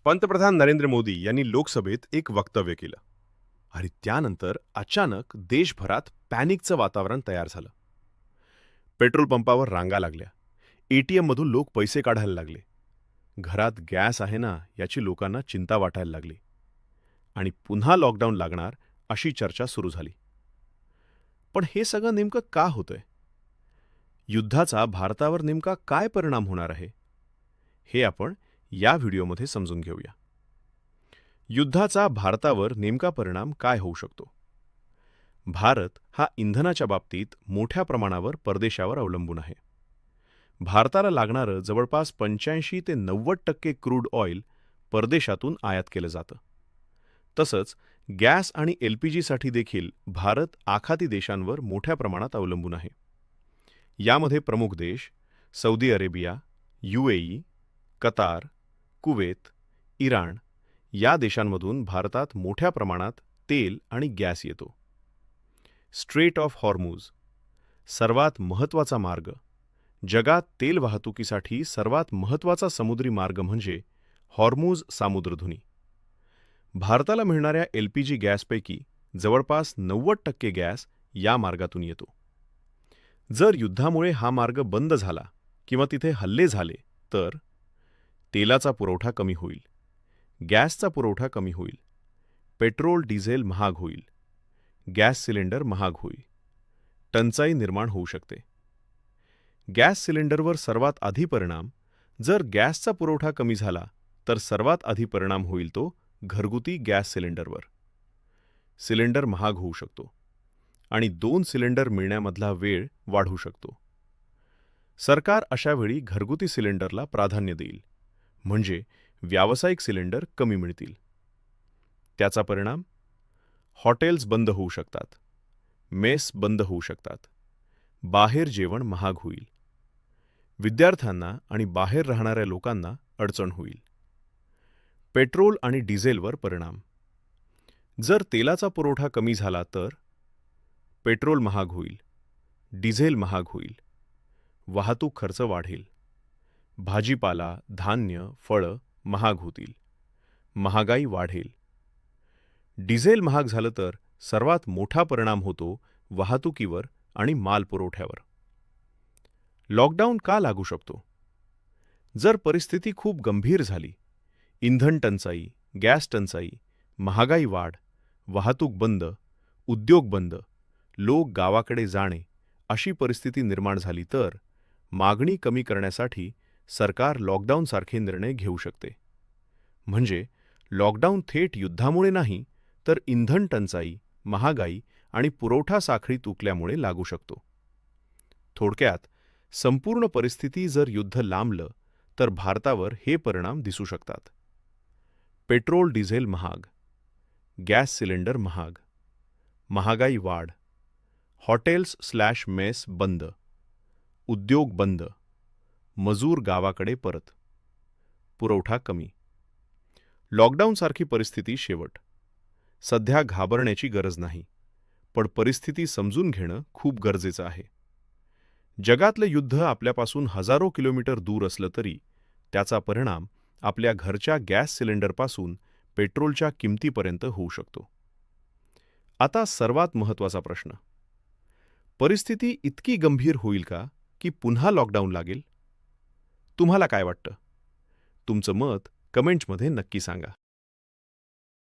पंतप्रधान नरेंद्र मोदी यांनी लोकसभेत एक वक्तव्य केलं आणि त्यानंतर अचानक देशभरात पॅनिकचं वातावरण तयार झालं. पेट्रोल पंपावर रांगा लागल्या, एटीएम मधून लोक पैसे काढायला लागले, घरात गॅस आहे ना याची लोकांना चिंता वाटायला लागली आणि पुन्हा लॉकडाऊन लागणार अशी चर्चा सुरू झाली. पण हे सगळं नेमकं का होतंय? युद्धाचा भारतावर नेमका काय परिणाम होणार आहे हे आपण या व्हिडिओमध्ये समजून घेऊया. युद्धाचा भारतावर नेमका परिणाम काय होऊ शकतो? भारत हा इंधनाच्या बाबतीत मोठ्या प्रमाणावर परदेशावर अवलंबून आहे. भारताला लागणारं जवळपास 85 ते 90% क्रूड ऑइल परदेशातून आयात केलं जातं. तसंच गॅस आणि एलपीजीसाठी देखील भारत आखाती देशांवर मोठ्या प्रमाणात अवलंबून आहे. यामध्ये प्रमुख देश Saudi Arabia, UAE, Qatar, Kuwait, Iran या देशांमधून भारतात मोठ्या प्रमाणात तेल आणि गॅस येतो. स्ट्रेट ऑफ हॉर्मुझ सर्वात महत्त्वाचा मार्ग, जगात तेल वाहतुकीसाठी सर्वात महत्त्वाचा समुद्री मार्ग म्हणजे हॉर्मुझ सामुद्रधुनी. भारताला मिळणाऱ्या एलपीजी गॅसपैकी जवळपास 90% गॅस या मार्गातून येतो. जर युद्धामुळे हा मार्ग बंद झाला किंवा तिथे हल्ले झाले तर तेलाचा पुरवठा कमी होईल, गॅसचा पुरवठा कमी होईल, पेट्रोल डिझेल महाग होईल, गॅस सिलेंडर महाग होईल, टंचाई निर्माण होऊ शकते. गॅस सिलेंडरवर सर्वात आधी परिणाम, जर गॅसचा पुरवठा कमी झाला तर सर्वात आधी परिणाम होईल तो घरगुती गॅस सिलेंडरवर. सिलेंडर महाग होऊ शकतो आणि 2 सिलेंडर मिळण्यामधला वेळ वाढू शकतो. सरकार अशावेळी घरगुती सिलेंडरला प्राधान्य देईल, म्हणजे व्यावसायिक सिलेंडर कमी मिळतील. त्याचा परिणाम, हॉटेल्स बंद होऊ शकतात, मेस बंद होऊ शकतात, बाहेर जेवण महाग होईल, विद्यार्थ्यांना आणि बाहेर राहणाऱ्या लोकांना अडचण होईल. पेट्रोल आणि डिझेलवर परिणाम, जर तेलाचा पुरवठा कमी झाला तर पेट्रोल महाग होईल, डिझेल महाग होईल, वाहतूक खर्च वाढेल, भाजीपाला, धान्य, फळं महाग होतील, महागाई वाढेल. डिझेल महाग झालं तर सर्वात मोठा परिणाम होतो वाहतुकीवर आणि माल पुरवठ्यावर. लॉकडाऊन का लागू शकतो? जर परिस्थिती खूप गंभीर झाली, इंधन टंचाई, गॅस टंचाई, महागाई वाढ, वाहतूक बंद, उद्योग बंद, लोक गावाकडे जाणे अशी परिस्थिती निर्माण झाली तर मागणी कमी करण्यासाठी सरकार लॉकडाऊनसारखे निर्णय घेऊ शकते. म्हणजे लॉकडाऊन थेट युद्धामुळे नाही तर इंधन टंचाई, महागाई आणि पुरवठा साखळी तुटल्यामुळे लागू शकतो. थोडक्यात, संपूर्ण परिस्थिती जर युद्ध लांबलं तर भारतावर हे परिणाम दिसू शकतात. पेट्रोल डिझेल महाग, गॅस सिलेंडर महाग, महागाई वाढ, हॉटेल्स/मेस बंद, उद्योग बंद, मजूर गावाकडे परत, पुरवठा कमी. लॉकडाऊनसारखी परिस्थिती शेवट. सध्या घाबरण्याची गरज नाही, पण परिस्थिती समजून घेणं खूप गरजेचं आहे. जगातलं युद्ध आपल्यापासून हजारो किलोमीटर दूर असलं तरी त्याचा परिणाम आपल्या घरच्या गॅस सिलेंडरपासून पेट्रोलच्या किमतीपर्यंत होऊ शकतो. आता सर्वात महत्त्वाचा प्रश्न, परिस्थिती इतकी गंभीर होईल का की पुन्हा लॉकडाऊन लागेल? तुम्हाला काय वाटतं? तुमचं मत कमेंट्समध्ये नक्की सांगा.